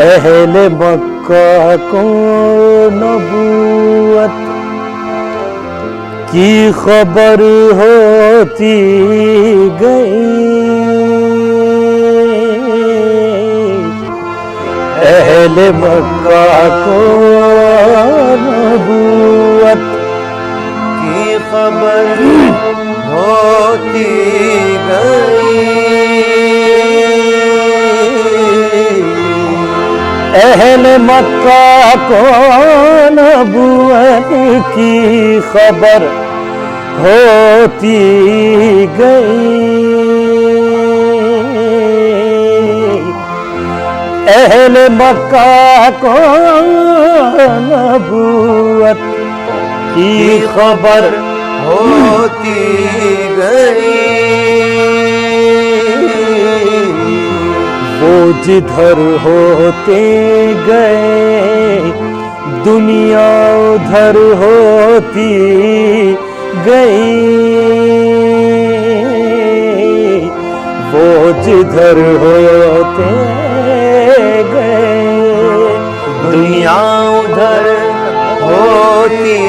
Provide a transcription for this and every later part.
अहले मक्का को नबूवत की खबर होती गई। अहले मक्का को नबूवत की खबर होती गई। अहले मक्का को नबूवत की खबर होती गई। अहले मक्का को नबूवत की खबर होती गई। वो जिधर होते गए दुनिया उधर होती गई। वो जिधर होते गए दुनिया उधर होती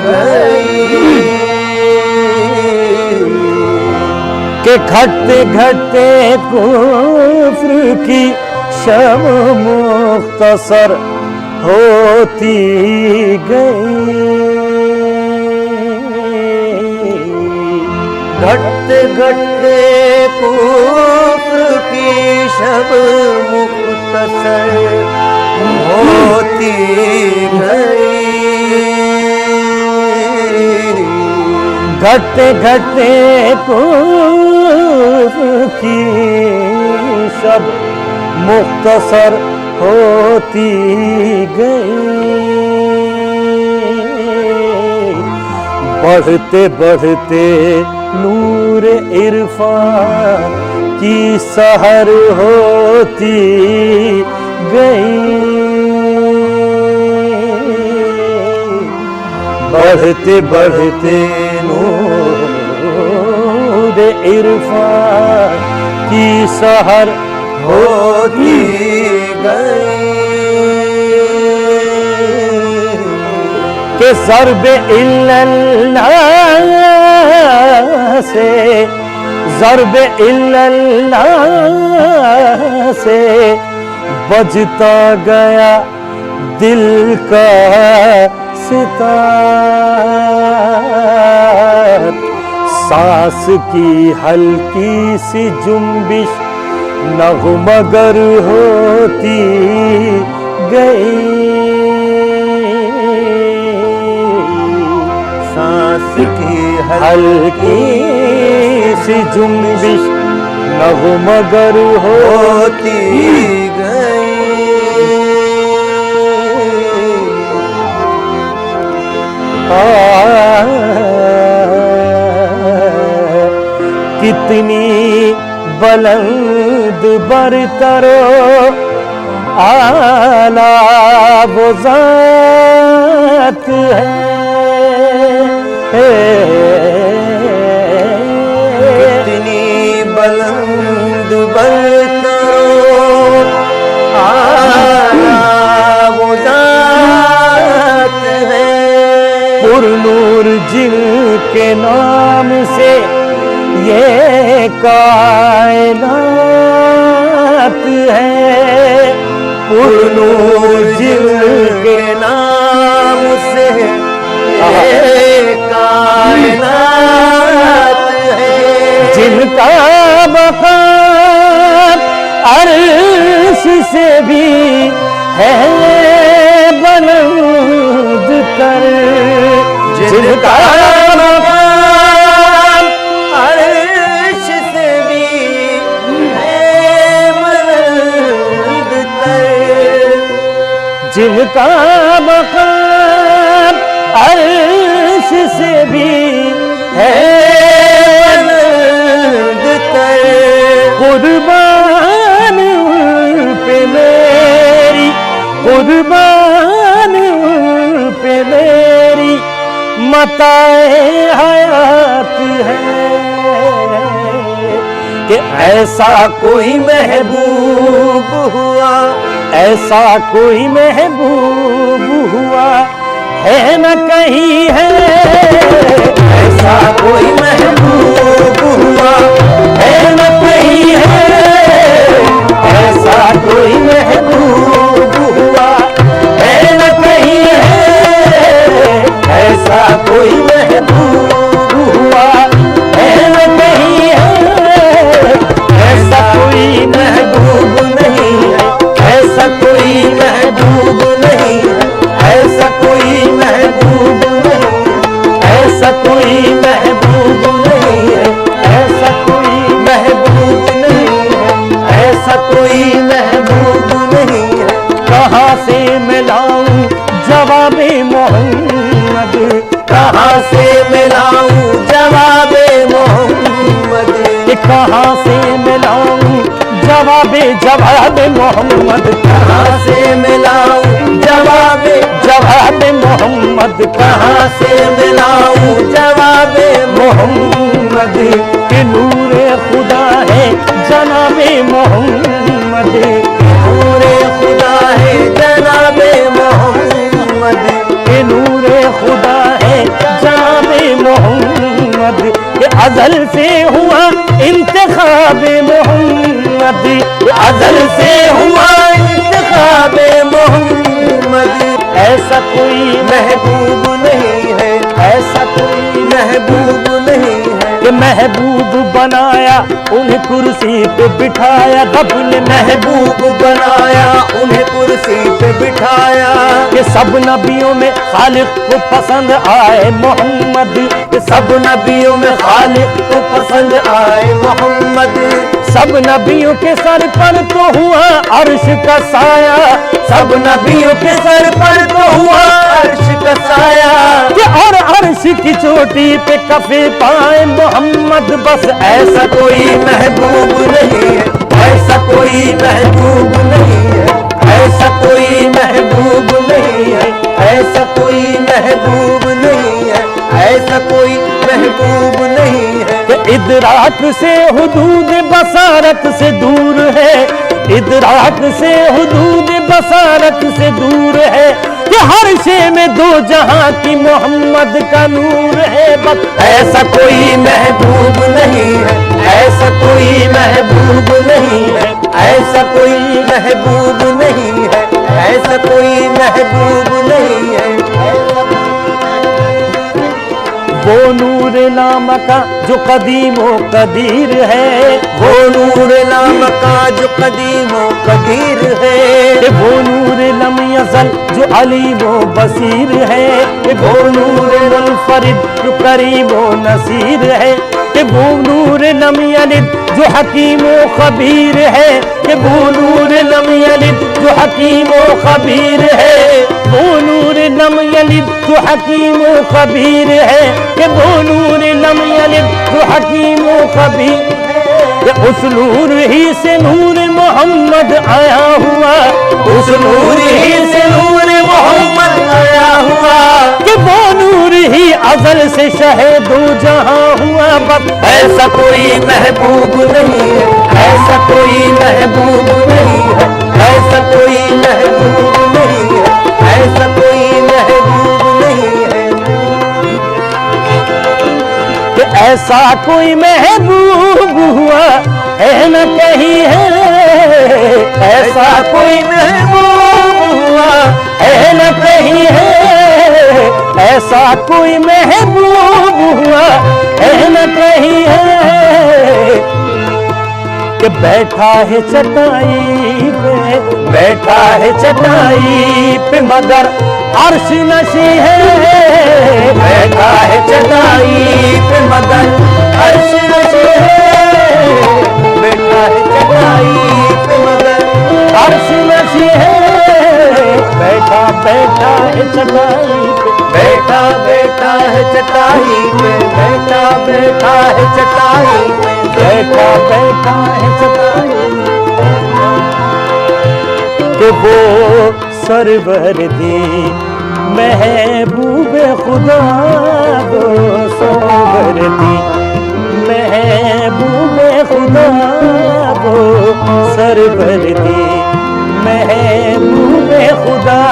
गई। के घटते घटते कुफ्र की शम मुख्तसर होती गई। घटते घटते कुफ्र की शब मुख्तसर होती गई। घटते घटते कुफ्र की शब मुख्तसर होती गई। बढ़ते बढ़ते नूर इरफान की सहर होती गई। बढ़ते बढ़ते नूर इरफान की सहर होती गई। के ज़र्बे इल्लल्लाह से ज़र्बे इल्लल्लाह से बजता गया दिल का सितार। सांस की हल्की सी जुम्बिश नगमगर होती गई। सांस की हल्की सी जुम्बिश नगमगर होती गई। कितनी बुलंद बरतरो आला वो ज़ात है। कितनी बुलंद बरतरो आला वो ज़ात है। पुरनूर जिनके नाम से ये कायनात है। पुरनूर जिनके नाम से ये जिनका मकाम अर्श से भी है बुलंद तर, जिनका मकाम अर्श से भी है बुलंद तर, जिनका मकाम अर्श से भी है बुलंद तर। कुर्बान पे मेरी, कुर्बान पे मेरी मताए हयात है कि ऐसा कोई महबूब हुआ, ऐसा कोई महबूब हुआ है न कहीं है, ऐसा कोई महबूब हुआ है न कहीं है, ऐसा कोई महबूब हुआ है न कहीं है, ऐसा कोई महबूब हुआ है न कहीं है, ऐसा कोई महबूब नहीं है, ऐसा कोई महबूब नहीं है, ऐसा कोई महबूब नहीं है, ऐसा कोई महबूब नहीं है, ऐसा कोई महबूब नहीं है, ऐसा कोई महबूब नहीं है। कहाँ से मिलाऊं जवाबे मोहम्मद, कहाँ से मिलाऊं जवाबे मोहम्मद, कहाँ से मिलाऊं जवाबे मोहम्मद, कहाँ से मिलाऊं जवाबे मोहम्मद, कहाँ से मिलाऊं जवाबे मोहम्मद के नूरे खुदा है जनाबे मोहम्मद, नूरे खुदा है जनाबे मोहम्मद, के नूरे खुदा है जनाबे मोहम्मद, ये अज़ल से हुआ इंतखाबे मोहम्मद, ये अज़ल से हुआ इंतखाबे मोहम्मद। ऐसा कोई महबूब नहीं है, ऐसा कोई महबूब नहीं है, कि महबूब बनाया उन्हें कुर्सी पे बिठाया, रब ने महबूब बनाया उन्हें कुर्सी पे बिठाया, कि सब नबियों में खालिक को पसंद आए मोहम्मद, कि सब नबियों में खालिक को पसंद आए मोहम्मद, सब नबियों के सर पर तो हुआ अर्श का साया, सब नबियों के सर पर तो हुआ अर्श का साया, कि और अर्श की चोटी पे कफे पाए मोहम्मद, बस ऐसा कोई महबूब नहीं है, ऐसा कोई महबूब नहीं है, ऐसा कोई महबूब नहीं है, ऐसा कोई महबूब नहीं है, ऐसा कोई महबूब नहीं है। कि इदराक से हुदूद बसारत से दूर है, इदराक से हुदूद बसारत से दूर है, कि हर शे में दो जहां की मोहम्मद का नूर है, बस ऐसा कोई महबूब नहीं है, ऐसा कोई महबूब नहीं है, ऐसा कोई महबूब नहीं है, ऐसा कोई महबूब नहीं है। वो नूर नाम का जो कदीमो कदीर है, वो नूर नाम का जो कदीमो कदीर है, वो नूर लम यज़ल जो अलीमो बसीर है, वो नूर मुनफरिद जो करीमो नसीर है, वो नूर लम यलिद जो हकीमो खबीर है, वो नूर लम यलिद जो हकीमो खबीर है, वो नूर लम यलिद जो हकीमो खबीर है, वो नूर लम यलिद जो हकीमो खबीर है। उस नूर ही से नूर मोहम्मद आया हुआ, उस नूर ही से नूर मोहम्मद आया हुआ, कि वो नूर ही अज़ल से शहीदो जहां हुआ, बस ऐसा कोई महबूब नहीं है, ऐसा कोई महबूब नहीं है, ऐसा कोई महबूब नहीं है, ऐसा कोई महबूब नहीं है, कि ऐसा कोई महबूब हुआ है न कहीं है, ऐसा कोई महबूब हुआ है न कहीं है, ऐसा कोई महबूब हुआ है न कहीं है, कि बैठा है चटाई पे, बैठा है चटाई पे मगर अर्श नशी है। बैठा है चटाई पे मगर अर्श नशी है। बैठा है चटाई पे मगर अर्श नशी है। बैठा बैठा है चटाई पे, बैठा बैठा है चटाई पे, बैठा बैठा है चटाई पे, बैठा बैठा है चटाई के वो सरवर दी महबूब खुदा, वो सरवर दी महबूब खुदा, वो सरवर दी महबूब खुदा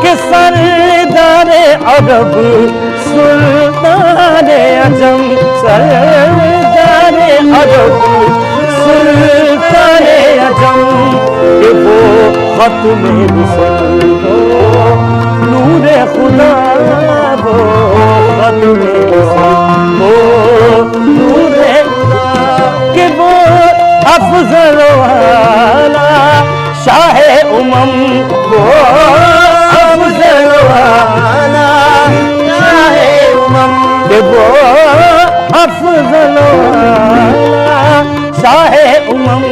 के सरदार अरब सुल्तान अजम, सरदार अरब सुल्तान अजम के वो खत में रुसल दो नूर खुदा, वो खत में रुसल दो नूर खुदा के वो अफजल वाला शाह उमम, वो अफजल वाला शाह उमम के वो अफजल वाला शाह उमम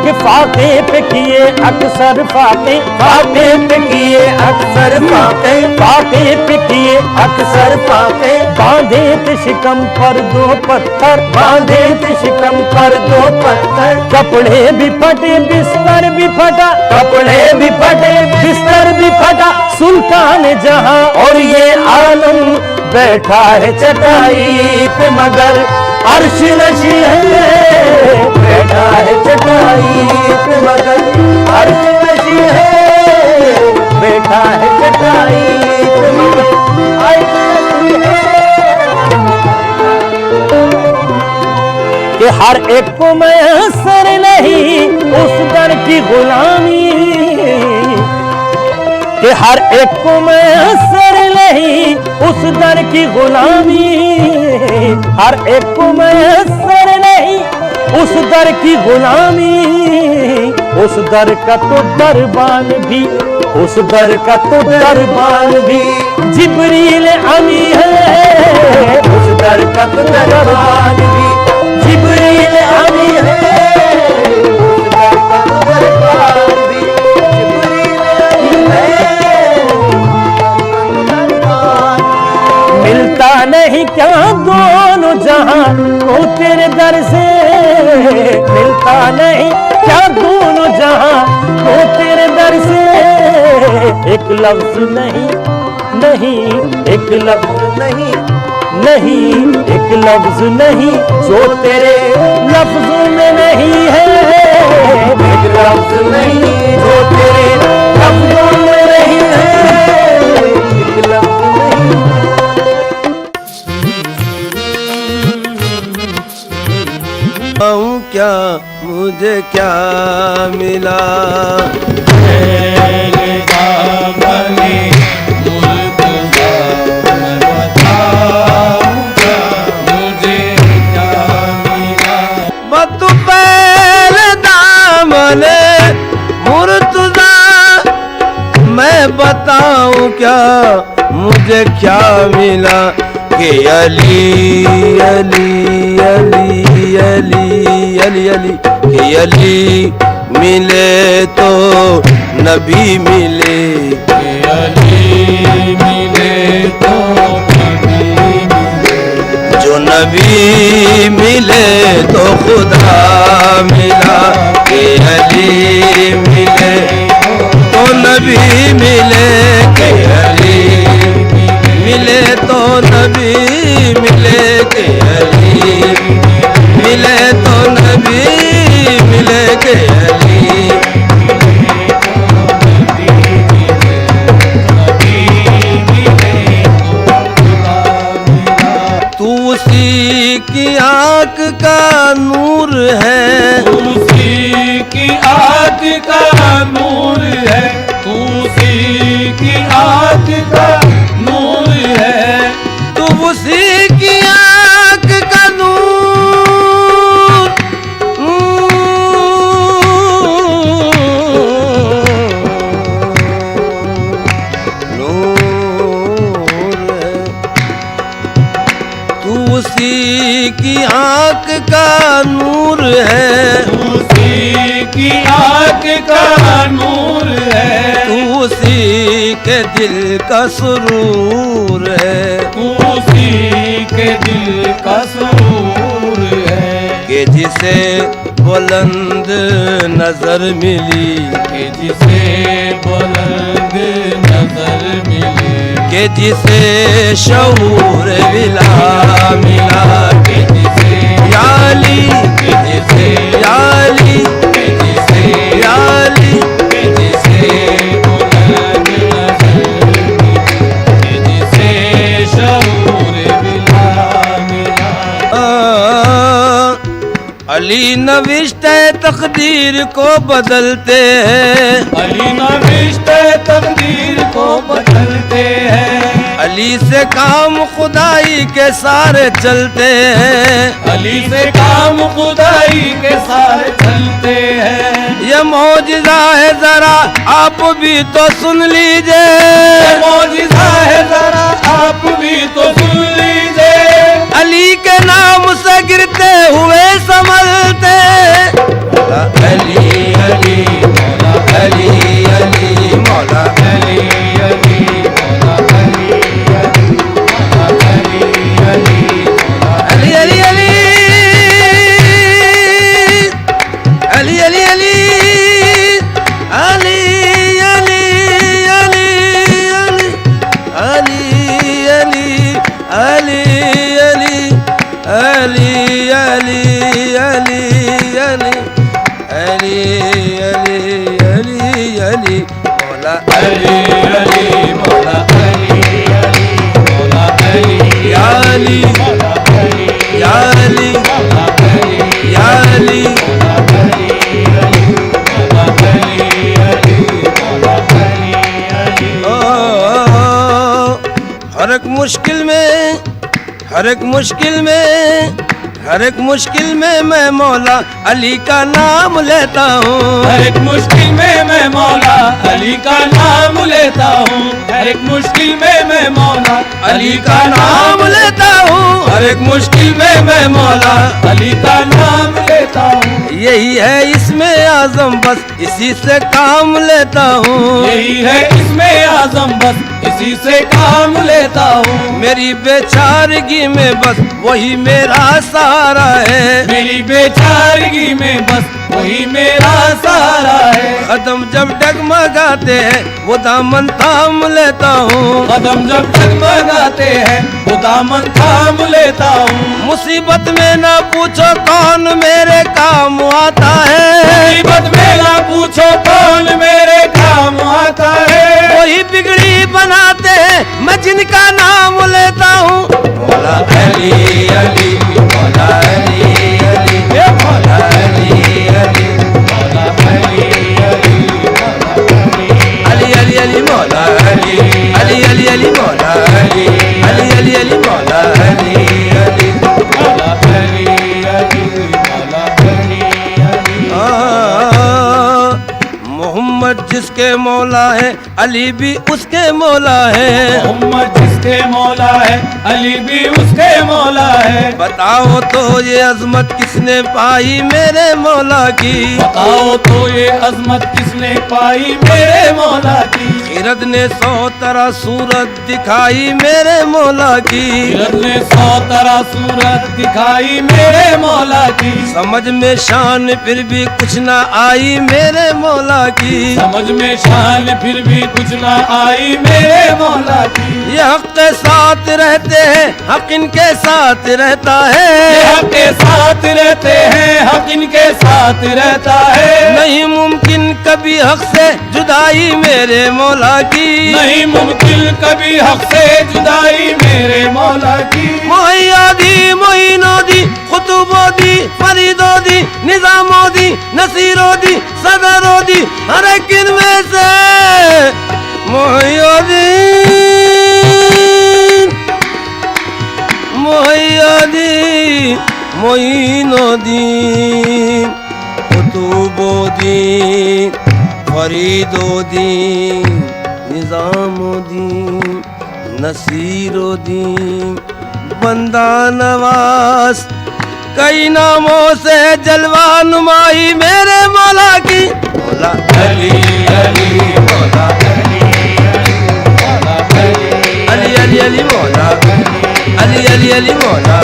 के फाते पे किए अक्सर फाते, फाते पे किए अक्सर फाते, फाते पे किए अक्सर फाते, बांधे थे शिकम पर दो पत्थर, बांधे थे शिकम पर दो पत्थर, कपड़े भी फटे बिस्तर भी फटा, कपड़े भी फटे बिस्तर भी फटा, सुल्तान जहां और ये आलम बैठा है चटाई पे मगर अर्श नशी है। बैठा है चटाई पे मगर अर्श नशी है। बैठा है चटाई पे मगर अर्श नशी है। कि हर एक को मैसर नहीं उस दर की गुलामी, कि हर एक को मैसर नहीं उस दर की गुलामी, हर एक को मैसर नहीं उस दर की गुलामी, उस दर का तो दरबान भी, उस दर का तो दरबान भी जिब्रील अमी है, उस दर का तो दरबान भी जिब्रील अमी है। उस दर का तो दरबान भी जिब्रील अमी है। मिलता नहीं क्या दोनों जहां को तेरे दर से, मिलता नहीं क्या दोनों जहां को तेरे दर से, एक लफ्ज नहीं, नहीं एक लफ्ज नहीं, नहीं, एक लफ्ज नहीं जो तेरे लफ्जों में नहीं है, एक लफ्ज नहीं जो तेरे लफ्जों में नहीं है। एक लफ्ज नहीं। क्या मुझे क्या मिला, बतू पहले दामने मुर्तजा, मैं बताऊं क्या मुझे क्या मिला, कि अली अली अली अली अली अली, कि अली मिले तो नबी मिले, कि अली मिले तो नबी मिले, जो नबी मिले तो खुदा मिला, कि अली मिले तो नबी मिले, कि अली मिले तो नबी मिले, के अली मिले तो नबी मिले, के अली तू उसी की आँख का नूर है, उसी की आँख का नूर है, उसी की आँख का नूर है, तू उसी की आँख का नूर उसी की आंख का नूर है, उसी की आंख का नूर है, उसी के दिल का सुरूर है, उसी के दिल का सुरूर है, कि जिसे बुलंद नजर मिली, कि जिसे बुलंद नजर मिले, कि जिसे शऊर विला मिला, कि जिसे याली कि जिसे याली कि जिसे याली कि जिसे बुलंद नजर मिले, कि जिसे शऊर बिला मिला। अली नविश्ते तकदीर को बदलते हैं, अली नविश्ते तकदीर को बदलते हैं, अली से काम खुदाई के सारे चलते हैं, अली से काम खुदाई के सारे चलते हैं। ये मौजिज़ा है जरा आप भी तो सुन लीजिए, ये मौजिज़ा है जरा आप भी तो सुन लीजिए, अली के नाम से गिरते हुए संभलते, मौला अली अली मौला अली अली मौला अली अली मौला अली अली मौला अली अली मौला अली अली अली अली अली अली अली अली अली अली अली अली अली अली अली अली अली अली मौला अली अली मौला अली अली मौला अली या अली मौला अली या अली मौला अली या अली मौला अली अली मौला अली अली मौला अली अली। हर एक मुश्किल में हर एक मुश्किल में हर एक मुश्किल में मैं मौला अली का नाम लेता हूँ, हर एक मुश्किल में मैं मौला अली का नाम लेता हूँ, हर एक मुश्किल में मैं मौला अली का नाम लेता हूँ, हर एक मुश्किल में मैं मौला अली का नाम लेता हूँ। यही है इसमें आजम बस इसी से काम लेता हूँ, यही है इसमें आजम बस इसी से काम लेता हूँ। मेरी बेचारगी में बस वही मेरा सहारा है, मेरी बेचारगी में बस वही मेरा सहारा है। कदम जब डगमगाते हैं वो दामन थाम लेता हूँ, कदम जब डगमगाते हैं वो दामन थाम लेता हूँ। मुसीबत में ना पूछो कौन मेरे काम आता है, मुसीबत में ना पूछो कौन मेरे काम आता है। वही बिगड़ी बनाते हैं मैं जिनका नाम लेता हूँ, मौला अली अली मौला अली अली मौला अली अली मौला अली अली मौला अली अली अली अली मौला अली अली अली अली मौला अली अली अली अली मौला अली अली मौला अली अली मौला अली अली। मोहम्मद जिसके मौला है अली भी उसके मौला है, मोहम्मद जिसके मौला है अली भी उसके मौला है। बताओ तो ये अजमत किसने पाई मेरे मौला की, बताओ तो ये अजमत किसने पाई मेरे मौला की। खिरद ने 100 तरह सूरत दिखाई मेरे मौला की, खिरद ने 100 तरह सूरत दिखाई मेरे मौला की। समझ में शान फिर भी कुछ ना आई मेरे मौला की, समझ में शान फिर भी कुछ ना आई मेरे मौला की। ये हक के साथ रहते हैं हक इनके साथ रहता ये है, हक के साथ रहते हैं हक इनके साथ रहता है। नहीं मुमकिन कभी हक से जुदाई मेरे मौला की, नहीं मुमकिन कभी हक से जुदाई मेरे मौला की। मोहियादी मोइनोदी खुतुबोदी फरीदोदी निजामोदी नसीरोदी सदरोदी हर एक इनमें से मोहियादी मोहियादी मोइनोदी खुतुबोदी फरीदोदी निजामोदी नसीरोदी बंदा नवाज, कई नामों से जलवा नुमाई मेरे मौला की। मौला अली अली मौला अली अली अली मौला अली अली अली मौला।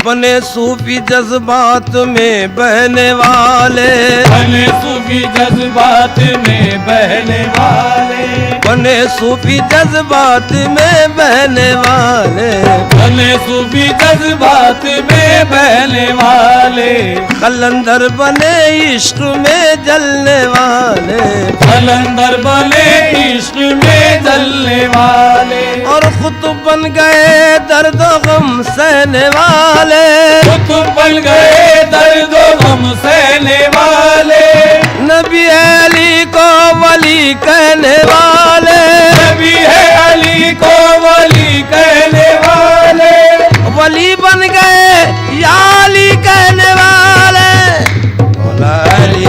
बने सूफी जज्बात में बहने वाले, बने सूफी जज्बात में बहने वाले, बने सूफी जज्बात में बहने वाले, बने सूफी जज्बात में बहने वाले, कलंदर बने इश्क में जलने वाले, कलंदर बने इश्क में जलने वाले, और खुद बन गए दर्द गम सहने वाले, खुद बन गए दर्द गम सहने वाले, नबी अली को वली कहने वाले, नबी है अली को वली कहने वाले, वली बन गए या अली कहने वाले। मौला अली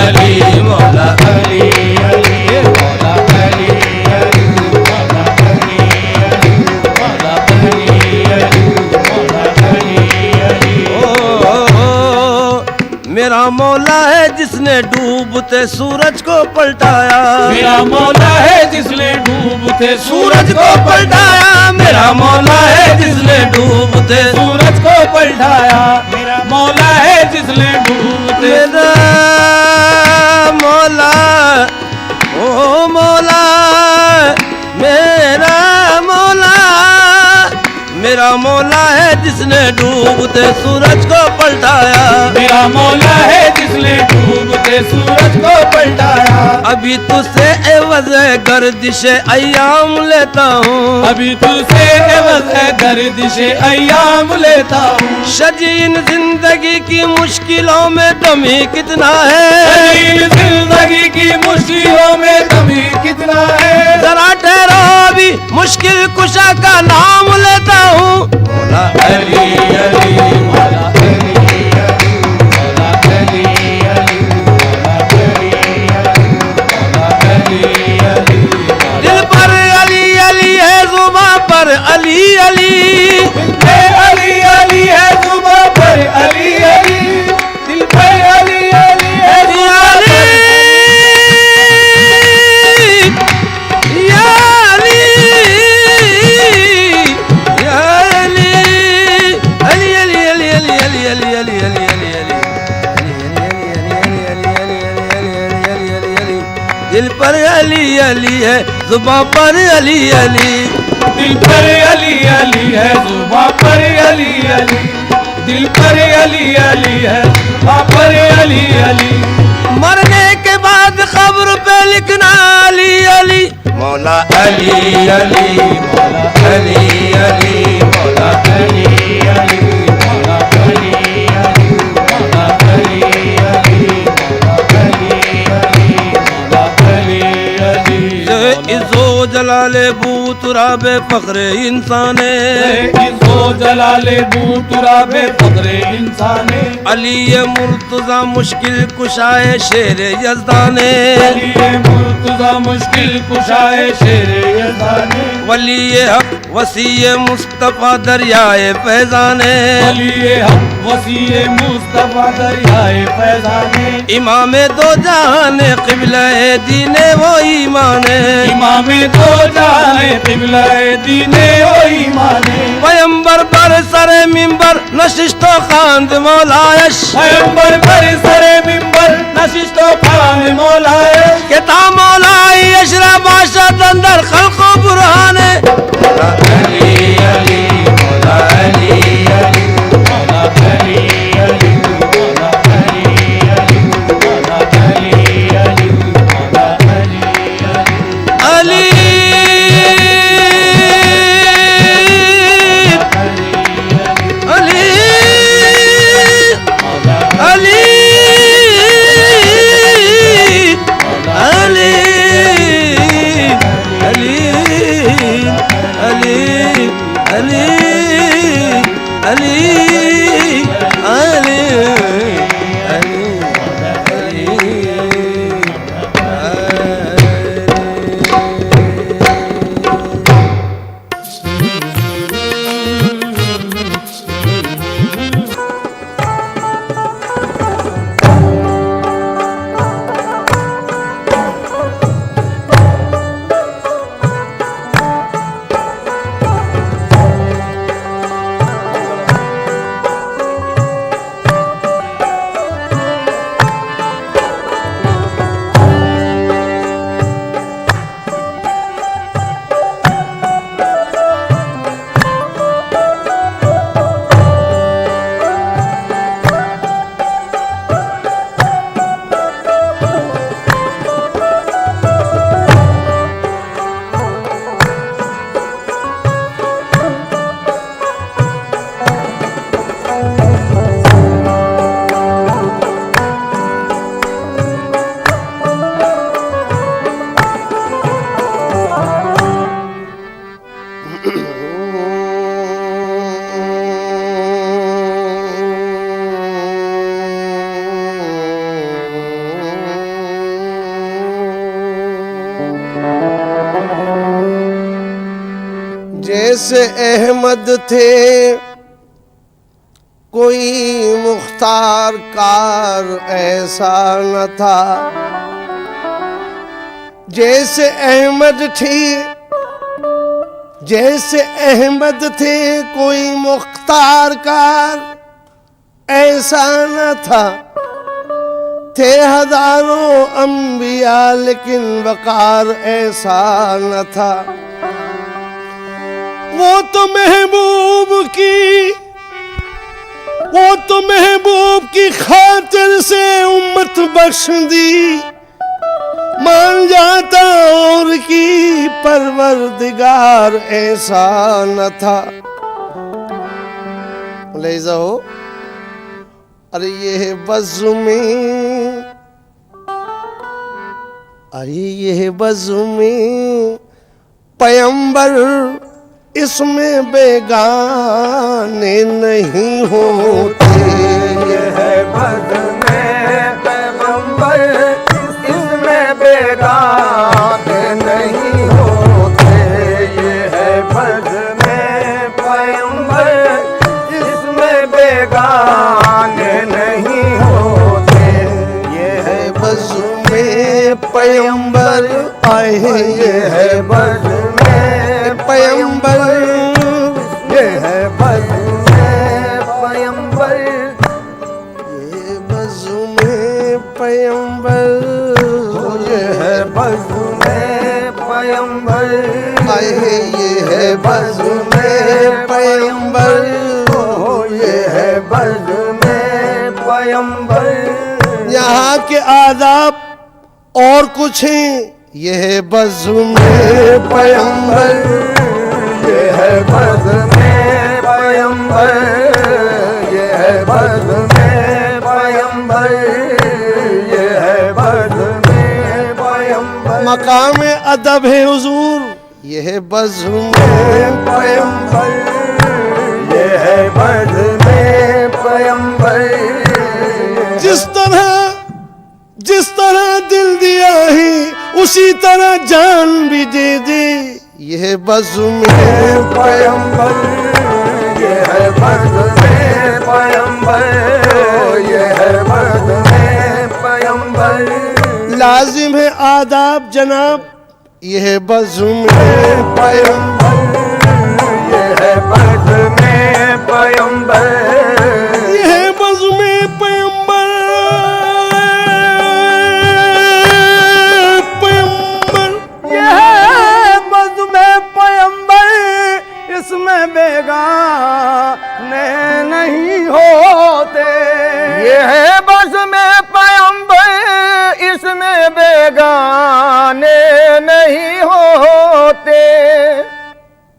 अली मौला अली अली मौला अली अली मौला अली अली मौला अली अली मौला अली अली। मेरा मौला है जिसने डूबते सूरज को पलटाया, मेरा मौला है जिसने डूबते सूरज को पलटाया, मेरा मौला है जिसने डूबते सूरज को पलटाया, मेरा मौला है जिसने डूबते मेरा मौला, ओ मौला मेरा मौला, मेरा मौला है जिसने डूबते सूरज को पलटाया, मेरा मौला है जिसने डूबते सूरज को पलटाया। अभी तुझसे एवज़ गर्दिश अय्याम लेता हूँ, अभी तुझसे एवज़ गर्दिश अय्याम लेता हूँ, शजीन जिंदगी की मुश्किलों में कमी कितना है, जिंदगी की मुश्किलों में कमी कितना है, जरा ठहरो अभी मुश्किल कुशा का नाम लेता हूँ। मौला अली अली मौला अली अली मौला अली अली मौला अली अली मौला अली अली। दिल पर अली अली है जुबां पर अली अली, दिल पे अली अली है जुबां पर अली अली, दिल पे अली अली है जुबां पर या अली या अली अली अली अली अली अली अली अली अली अली दिल पर अली अली है जुबां पर अली अली, दिल पर अली अली है जुबां पर अली अली, दिल पर अली अली है जुबां पर अली अली। मरने के बाद खबर पे लिखना अली अली। मौला अली अली मौला अली अली मौला अली अली मौला अली अली मौला अली अली मौला अली अली मौला अली अली। इज़्ज़ो जलाले बू तुराबे फख्रे इंसाने, इज़्ज़ो जलाले बू तुराबे फख्रे इंसाने, अली मुर्तज़ा मुश्किल कुशाए शेर यज़दाने, अली मुर्तज़ा मुश्किल कुशाए शेर यज़दाने, वली हक वसी मुस्तफ़ा दरियाए फैज़ाने, वली हक वसी मुस्तफ़ा दरियाए फैज़ाने, इमाम दो जहान क़िबला दीने वो ईमाने, इमाम दो जाने क़िबला दीने ओ ईमाने, पैगंबर पर सरे मिंबर नशिस्तो खांद मौलायश, पैगंबर पर सरे मिंबर नशिस्तो खान मौलाए, केता मौलाई अशरा बाशा अंदर खल्को बुरहाने। अली अली मौला अली अली मौला अली अली मौला अली अली मौला अली अली मौला अली अली। अली अली अली अली अली अली जैसे अहमद थे कोई मुख्तार कार ऐसा न था, जैसे अहमद थे कोई मुख्तार कार ऐसा न था। थे हजारों अंबिया लेकिन वकार ऐसा न था। वो तो महबूब की खातिर से उम्मत बख्श दी, मान जाता और की परवरदिगार ऐसा न था। ले जाओ अरे ये बज़्म पैगंबर इसमें बेगाने नहीं होते। ये है बज़्म पैगंबर इसमें बेगाने नहीं होते। ये है बज़्म पैगंबर इसमें बेगाने नहीं होते। ये है बज़्म पैगंबर आए, ये है बज़्म पैगंबर, ये है बज़्म पैगंबर, ये बज़्म पैगंबर, ये है बज़्म पैगंबर, आए ये है बज़्म पैगंबर, ये है बज़्म पैगंबर। यहाँ के आदाब और कुछ हैं, ये है बज़्म पैगंबर, ये है बज़्म पैगंबर, ये है बज़्म पैगंबर, ये है बज़्म पैगंबर। मकाम अदब है हुजूर, ये है बज़्म पैगंबर, ये है बज़्म पैगंबर। जिस तरह दिल दिया है उसी तरह जान भी दे दे, ये है बज़्म पैगंबर, ये है बज़्म पैगंबर, ये है बज़्म पैगंबर। लाजिम है आदाब जनाब, ये है बज़्म पैगंबर, ये है बज़्म पैगंबर, ये है बज़्म पैगंबर, ये है बज़्म पैगंबर इसमें बेगाने नहीं होते। ये है बज़्म पैगंबर इसमें बेगाने नहीं होते।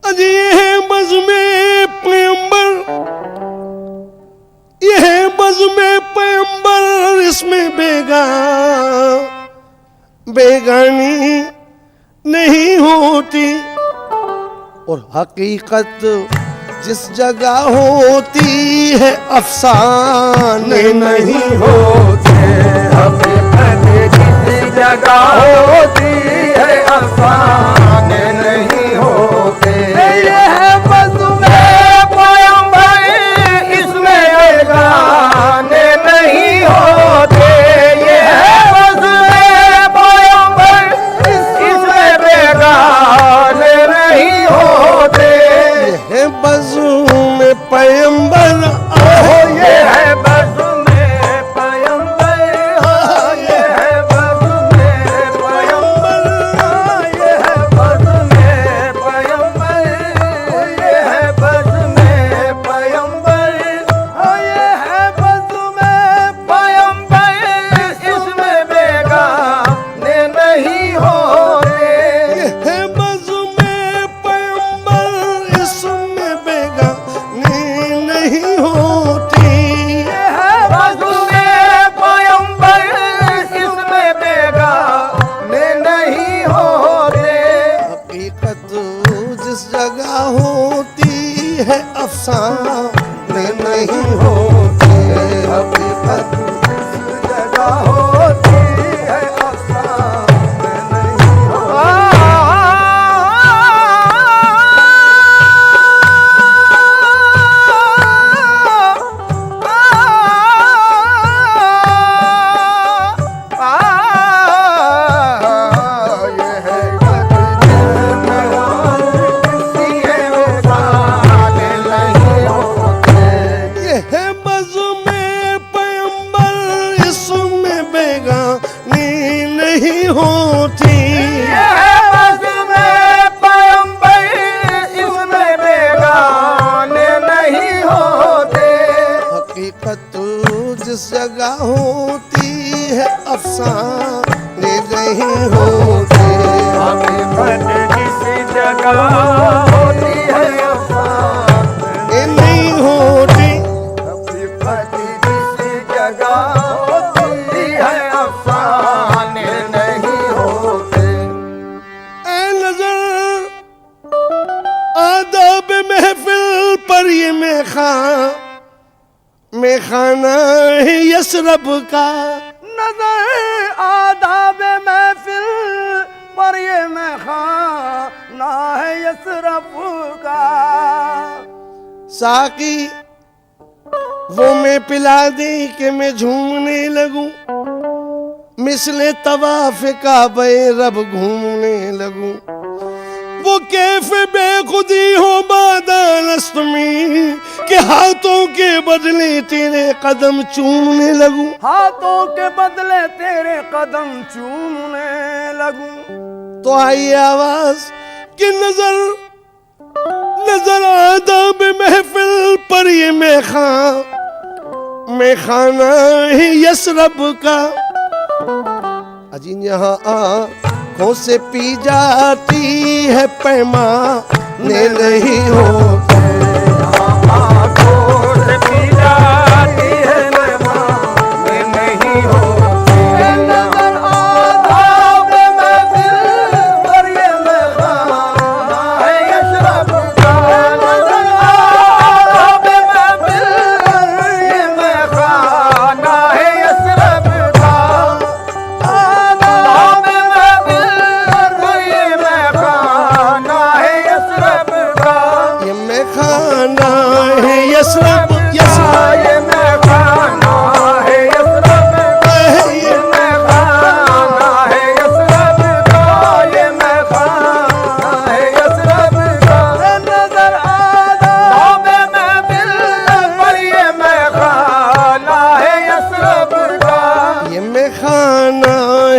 अजी ये है बज़्म पैगंबर, ये है बज़्म पैगंबर इसमें बेगानी नहीं होती। और हकीकत जिस जगह होती है अफसाने नहीं होते। हकीकत जिस जगह होती है अफसाने नहीं होते। ये है बज़्म पैगंबर इसमें बेगाने नहीं होते। ये है बज़्म पैगंबर इसमें बेगाने नहीं होते। ये है बज़्म पैगंबर, ये है बज़्म पैगंबर, ये है बज़्म पैगंबर, ये है बज़्म पैगंबर, ये है बज़्म पैगंबर, ये है बज़्म पैगंबर इसमें बेगाने नहीं होते। ये है बज़्म पैगंबर इसमें बेगानी नहीं होती। ये है बज़्म पैगंबर इसमें बेगाने नहीं होते। हकीकत जिस जगह होती है अफसाने नहीं होते। हकीकत जिस जगह होती है अफसाने नहीं होते। जिस जगह होती है अफसाने नहीं होते। हकीकत जिस जगह होती है ये नहीं होती। हकीकत जिस जगह होती है अफसाने नहीं होते। ऐ नजर आदाब महफिल पर ये मेखाना है यसरब का। नजर आदाब महफिल पर ये मेखाना है यसरफ का। साकी वो मैं पिला दे कि मैं झूमने लगूं, मिसले तवाफ काबे रब घूमने लगूं। वो कैफ बेखुदी हो बादानस्त में कि हाथों के बदले तेरे कदम चूमने लगूं। हाथों के बदले तेरे कदम चूमने लगूं। तो आई आवाज कि नजर आदाब महफिल पर ये मेखाना है यसरब का। अजी यहाँ आँखों से पी जाती है पैमाने नहीं होते। आँखों से पी जाती है पैमाने नहीं होते। नजर आदाब महफिल पर ये मेखाना है यसरब का। नजर आदाब महफिल पर ये मेखाना है यसरब का। आदाब महफिल पर ये मेखाना है यसरब का। ये मेखाना है यसरब ये मेखाना है यसरब का। ये मेखाना है यसरब का। ये मेखाना है यसरब का। नजर आदाब महफिल पर ये मेखाना है यसरब का। ये मेखाना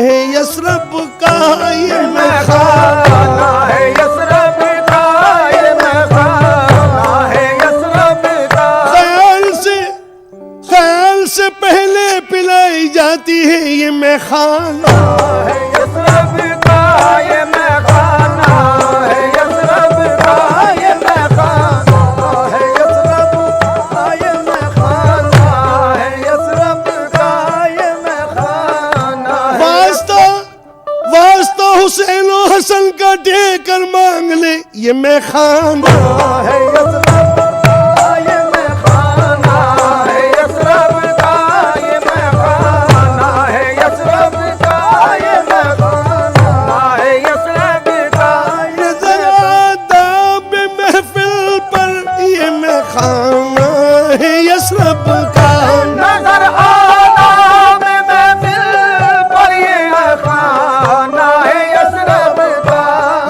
है यसरब का। ये मेखाना है यसरब का। ये मेखाना है यसरब का। ख्याल से पहले पिलाई जाती है ये मेखाना। है यसरब का। ये मेखाना है यसरब का। ये मेखाना है यसरब का। ये मेखाना है यसरब का। ये मेखाना है वास्ता हुसैन और हसन का देकर मांग ले ये मेखाना। है यसरब का। ये मेखाना है यसरब का। ये मेखाना है यसरब का। ये मेखाना है यसरब का। नजर आदाब महफिल पर ये मेखाना है यसरब का। नजर आदाब महफिल पर ये मेखाना है यसरब का।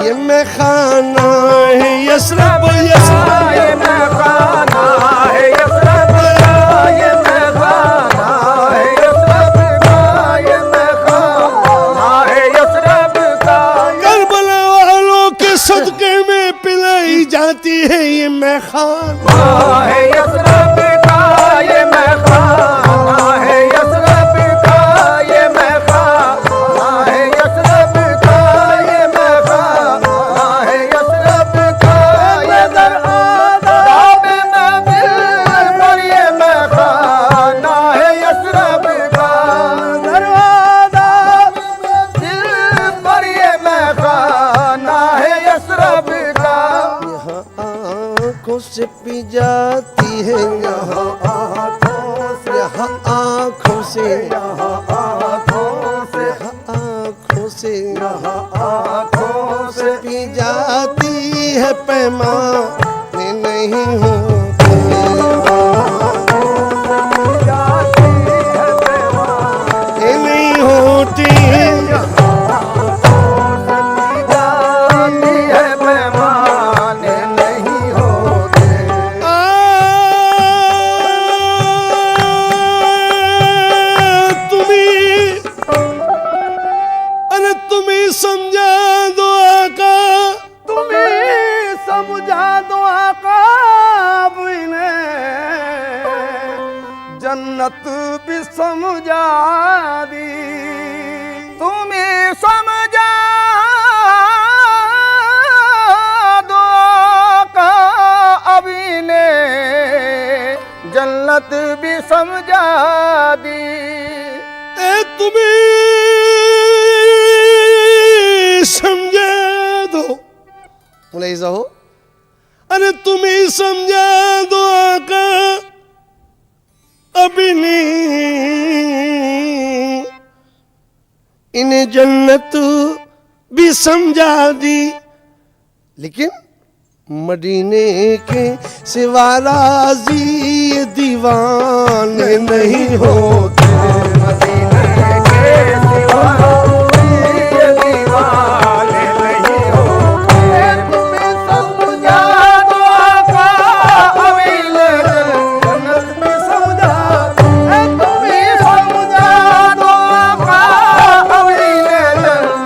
ये मेखाना है यसरब यसरब। ये मेखाना है यसरब का। ये मेखाना है यसरब का। ये मेखाना है यसरब का। करबला वालों के सदके में पिलाई जाती है ये मेखाना। है यसरब का। ये मेखाना है यसरब का। ये मेखाना है यसरब का। ये मेखाना है यसरब का। नजर आदाब महफिल पर ये मेखाना है यसरब का। नजर आदाब महफिल पर ये मेखाना है यसरब का। यहाँ आँखों से पी जाती है यहाँ यहाँ आँखों से यहाँ आँखों से यहाँ आँखों से यहाँ आँखों से पी जाती है पैमाने नहीं होते। जाती है पैमाने ये नहीं होती। जाती है पैमाने नहीं होते। तुम्हें समझा दो आका। तुम्हें समझा दो आका। जन्नत भी समझा दी, तुम्हें समझा दो का अभी ने जन्नत भी समझा दी। तुम्हें समझा दो, बोले ऐसा हो, अरे तुम्हें समझा दो आका अभी नहीं, इन्हें जन्नत भी समझा दी, लेकिन मदीने के सिवा राजी ये दीवाने नहीं होते। मदीने के सिवा ये दीवाने नहीं होते। तुम्हें समझा दो आका अभी ने जन्नत भी समझा दी, तुम्हें समझा दो आका अभी ने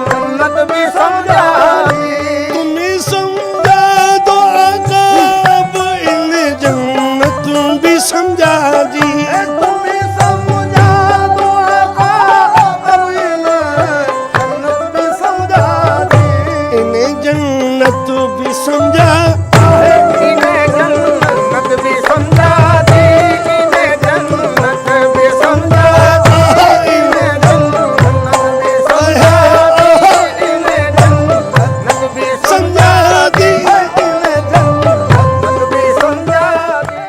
जन्नत भी समझा दी। तुम्हें समझा दो आका अब इन्हें जन्नत भी समझा दी, तुम्हें समझा दो आका अभी ने जन्नत भी समझा दी। इन्हें जन्नत भी समझा, इन्हें जन्नत भी समझा दी, इन्हें जन्नत भी समझा दी, इन्हें जन्नत भी समझा दी, इन्हें जन्नत भी समझा दी। इन्हें जन्नत भी समझा दी।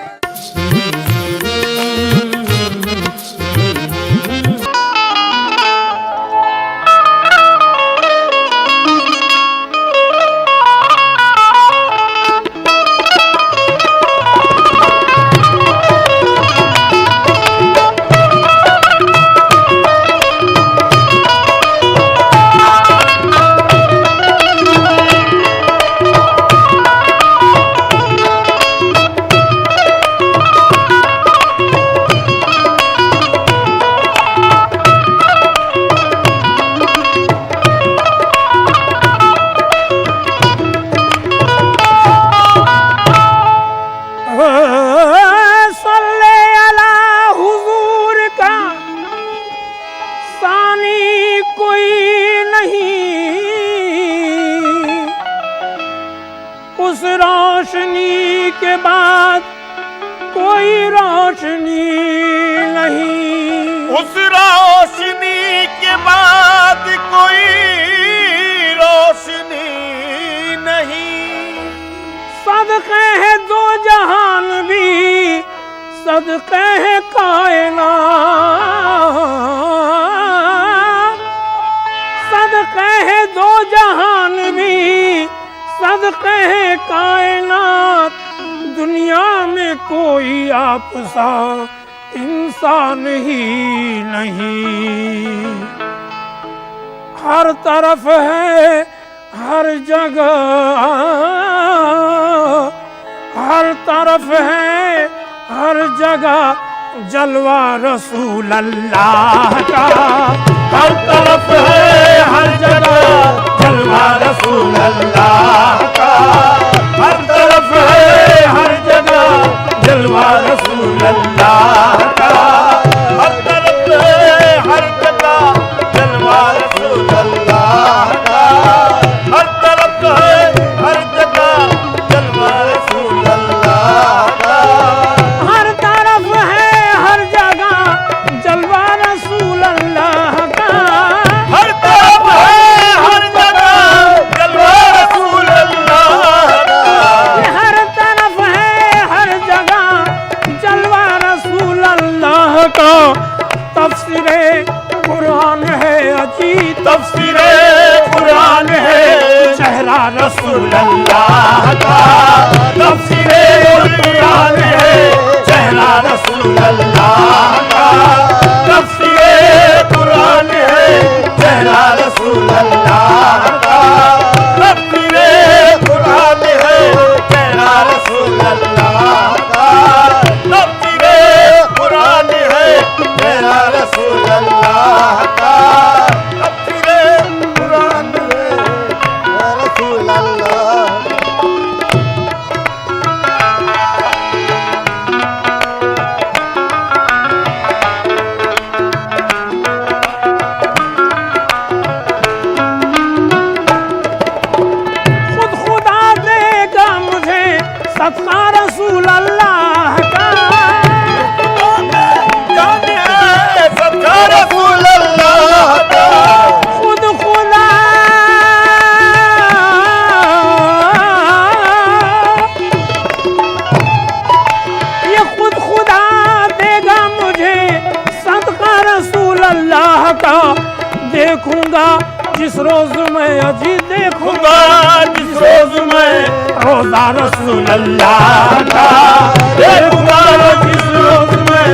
सल्ले अला हुजूर का सानी कोई नहीं, उस रोशनी के बाद कोई रोशनी नहीं, उस रोशनी के बाद कोई रोशनी नहीं, सदक़े है दो जहान भी सदक़े है कायनात, सदक़े है दो जहान भी सदक़े है कायनात। दुनिया में कोई आप सा इंसान ही नहीं, हर तरफ है हर जगह, हर तरफ है हर जगह जलवा रसूल अल्लाह का, हर तरफ है हर जगह जलवा रसूल अल्लाह का, हर तरफ है हर जगह जलवा रसूल अल्लाह का, हर तरफ है हर जगह जलवा रसूल अल्लाह का, हर तरफ है हर जगह जलवा रसूल अल्लाह का, हर तरफ है हर जगह जलवा रसूल अल्लाह का, हर तरफ है हर जगह जलवा रसूल अल्लाह का, हर तरफ है हर जगह जलवा रसूल अल्लाह का। तफसीरे कुरान है अजीब, तफसीरे कुरान है चेहरा रसूल अल्लाह का, तफसीरे कुरान है चेहरा रसूल अल्लाह का, तफसीरे कुरान है चेहरा रसूल अल्लाह का, तफसीरे कुरान है चेहरा रसूल अल्लाह का, तफसीरे कुरान है चेहरा रसूल अल्लाह का, तफसीरे कुरान है रसूल अल्लाह। अल्लाह का देखूंगा जिस रोज मैं अजी देखूंगा जिस रोज मैं रोजा रसूल अल्लाह का देखूंगा जिस रोज मैं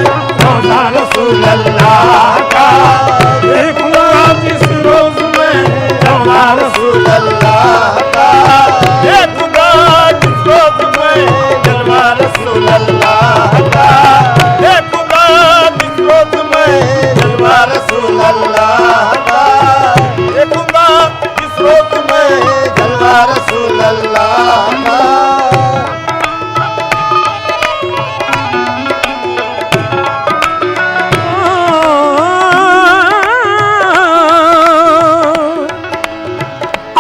रोजा रसूल अल्लाह का देखूंगा जिस रोज मैं रोजा रसूल अल्लाह का देखूंगा जिस रोज मैं जलवा रसूल अल्लाह का देखूंगा जिस रोज मैं जलवा रसूल अल्लाह का देखूंगा जिस रोज मैं जलवा रसूल अल्लाह का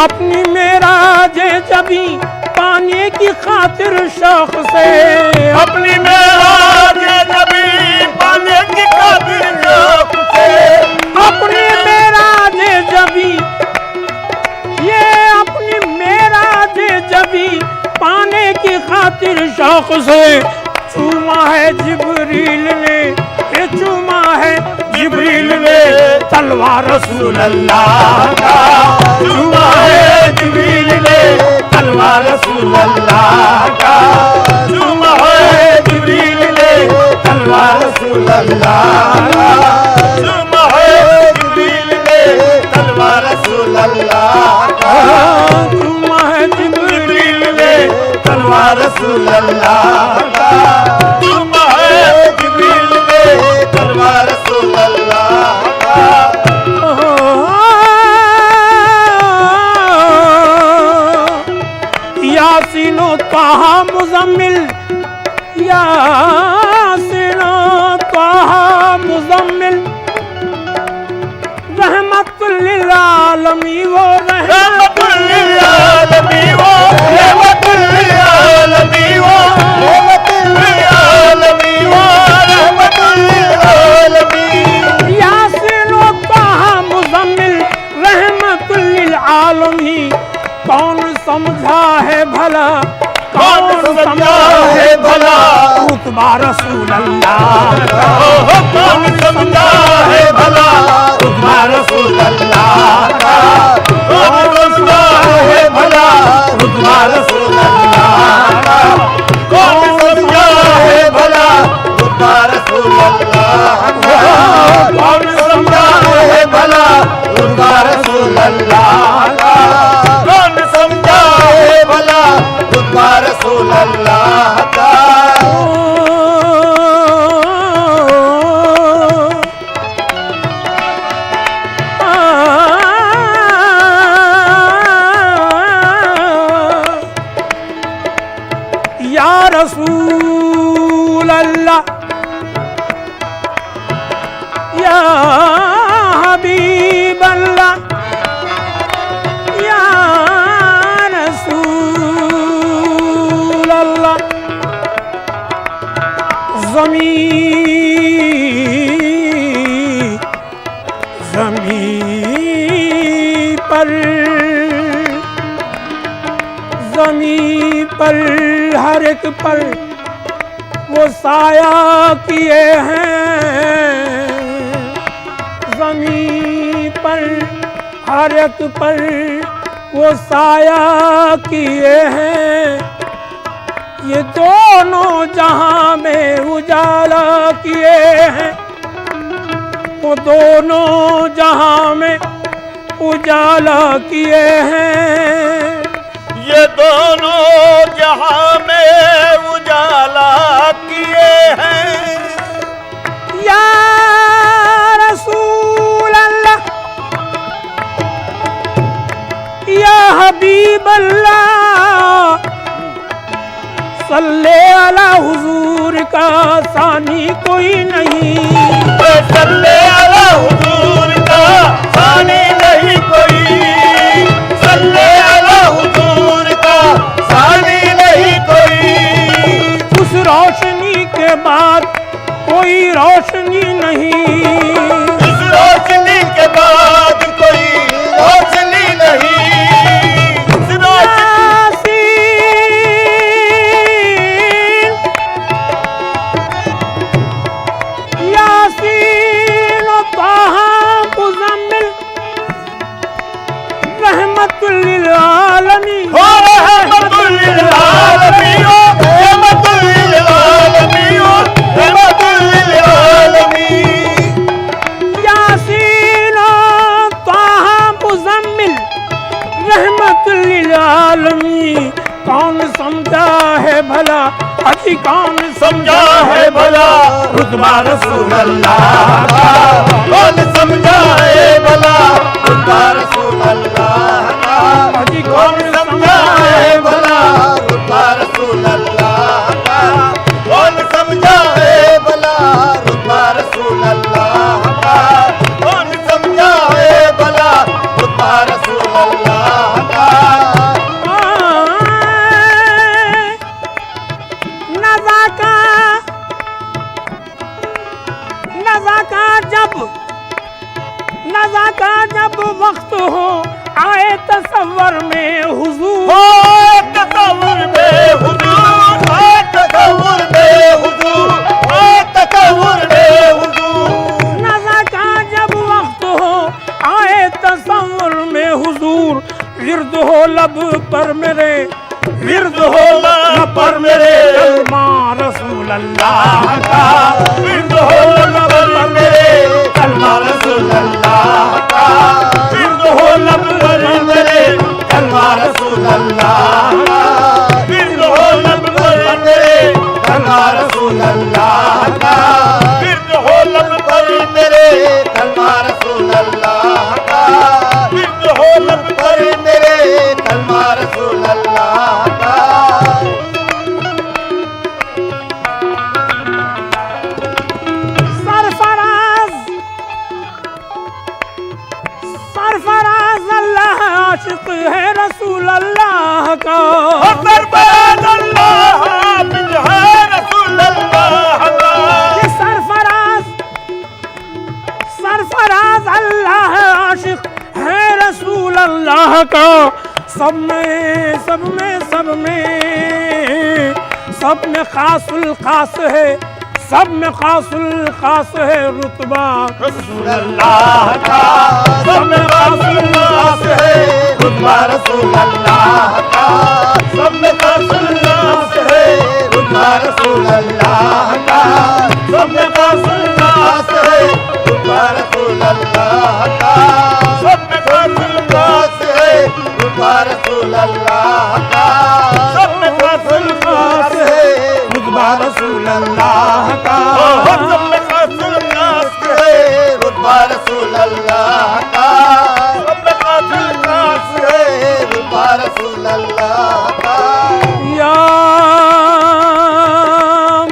अपनी मेराजे जबी पाने की खातिर शौक से अपनी मेराजे जबी पाने की खातिर शौक से अपनी मेराजे जबी ये अपनी मेराजे जबी पाने की खातिर शौक से चूमा है जिब्रील ने ये चूमा है जिब्रील ने तलवार रसूल अल्लाह का चूमा है जिब्रील ने तलवार रसूल अल्लाह का चूमा है जिब्रील ने तलवार रसूल अल्लाह का चूमा है जिब्रील ने तलवार रसूल अल्लाह का चूमा है जिब्रील ने तलवार रसूल अल्लाह का चूमा है जिब्रील ने तलवार रसूल अल्लाह का यासीनो ताहा मुज़म्मिल यासीनो ताहा मुज़म्मिल रहमतुल लिल आलमीन वो रहमतुल लिल आलमीन वो रहमतुल लिल आलमीन वो रहमतुल लिल आलमीन वो रहमतुल लिल आलमीन यासीनो ताहा मुज़म्मिल रहमतुल लिल आलमीन कौन समझा है भला कौन समझा है भला रुतबा रसूल अल्लाह का कौन समझा है भला रुतबा रसूल अल्लाह का कौन समझा है भला रुतबा रसूल अल्लाह का कौन समझा है भला रुतबा रसूल अल्लाह का कौन समझा है भला रुतबा रसूल अल्लाह का कौन समझा है भला रुतबा रसूल अल्लाह का या रसूल अल्लाह या हबीब अल्लाह या रसूल अल्लाह ज़मीं पर हर एक पर वो साया किए हैं ज़मीं पर हर एक पर वो साया किए हैं ये दोनों जहां में उजाला किए हैं वो दोनों जहां में उजाला किए हैं ये दोनों जहां में उजाला किए हैं या रसूल अल्लाह या हबीब अल्लाह सल्ले अला हुजूर का सानी कोई नहीं सल्ले अला हुजूर का सानी नहीं कोई सल्ले अला हुजूर का सानी नहीं कोई उस रोशनी के बाद कोई रोशनी नहीं उस रोशनी के बाद कोई रोशनी नहीं उस अजी कौन समझा है भला रुतबा रसूल अल्लाह का, कौन समझा है भला रुतबा रसूल अल्लाह का, अजी कौन समझा है भला रुतबा रसूल अल्लाह का, कौन समझा है भला रुतबा रसूल अल्लाह का, कौन समझा है भला रुतबा रसूल अल्लाह का। नज़ा का जब वक्त हो आए तसव्वुर में हुजूर, तसव्वुर में हुजूर, तसव्वुर में हुजूर, तसव्वुर में हुजूर। नज़ा का जब वक्त हो आए तसव्वुर में हुजूर, विर्द हो लब पर मेरे, विर्द हो लब पर मेरे कलमा रसूल अल्लाह का, विर्द हो लब पर मेरे कलमा रसूल अल्लाह का, विर्द हो लब पर मेरे कलमा रसूल अल्लाह का, विर्द हो लब पर मेरे कलमा रसूल अल्लाह का, विर्द हो लब पर मेरे कलमा रसूल अल्लाह का, विर्द हो लब पर मेरे कलमा रसूल अल्लाह का। सरफराज अल्लाह आशिक है रसूल अल्लाह का, सरफराज अल्लाह हाफिज है रसूल अल्लाह का, सरफराज अल्लाह आशिक है रसूल अल्लाह का। सब में सब में सब में सब में खासुल खास है, सब में खासुल खास है रुतबा रसूल अल्लाह का, सब में खासुल खास है रुतबा रसूल अल्लाह का, सब में खासुल खास है रुतबा रसूल अल्लाह का, सब में खासुल खास है रुतबा रसूल अल्लाह का, सब में खासुल खास है रुतबा रसूल अल्लाह का, सब में खासुल खास है रुतबा रसूल अल्लाह का, सब में खासुल खास है रुतबा रसूल अल्लाह का, सब में खासुल खास है रुतबा रसूल अल्लाह का। या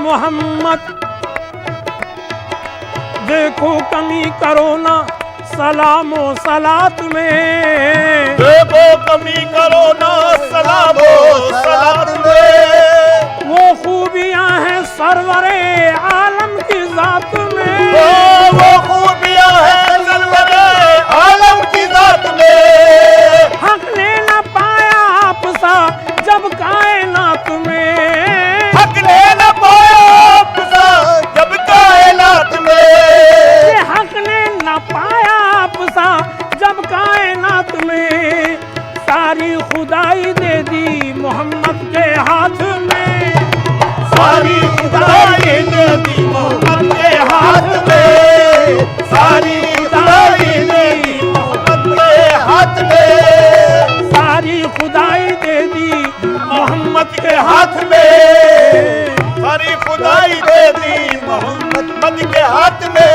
मोहम्मद देखो कमी करो ना सलामो सलात में, देखो कमी करो ना सलामो सलात में, वो खूबियां हैं सरवरे आलम की जात में, वो खूबियां हैं सरवरे आलम की जात में, हक ने न पाया आपसा जब कायनात में, हक ने न पाया आपसा जब कायनात में, हक ने न पाया आपसा जब कायनात में, सारी खुदाई दे दी मोहम्मद के हाथ में, सारी खुदाई दे दी मोहम्मद के हाथ में, सारी खुदाई दे दी मोहम्मद के हाथ में, सारी खुदाई दे दी मोहम्मद के हाथ में, सारी खुदाई दे दी मोहम्मद के हाथ में।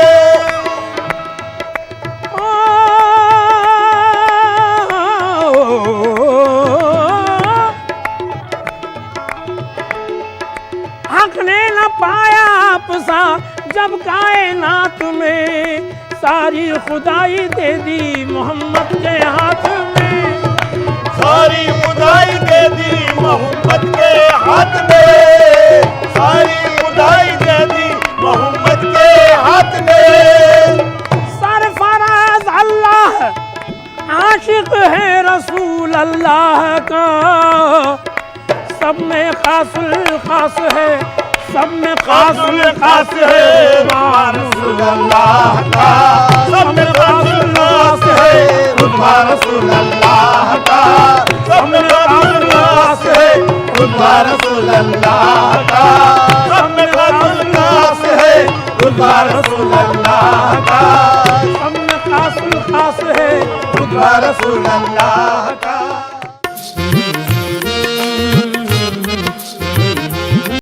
हक ने न पाया आपसा जब कायनात में, सारी खुदाई दे दी मोहम्मद के हाथ में, सारी खुदाई दे दी मोहम्मद के हाथ में, सारी खुदाई दे दी मोहम्मद के हाथ में। सरफराज अल्लाह आशिक है रसूल अल्लाह का, सब में खासुल खास है, सब में खासुल खास है रसूल अल्लाह का, सब में खासुल खास है रुतबा रसूल अल्लाह का, सब में खासुल खास है रुतबा रसूल अल्लाह का, सब में खासुल खास है रुतबा रसूल अल्लाह का, सब में खासुल खास है रुतबा रसूल अल्लाह का।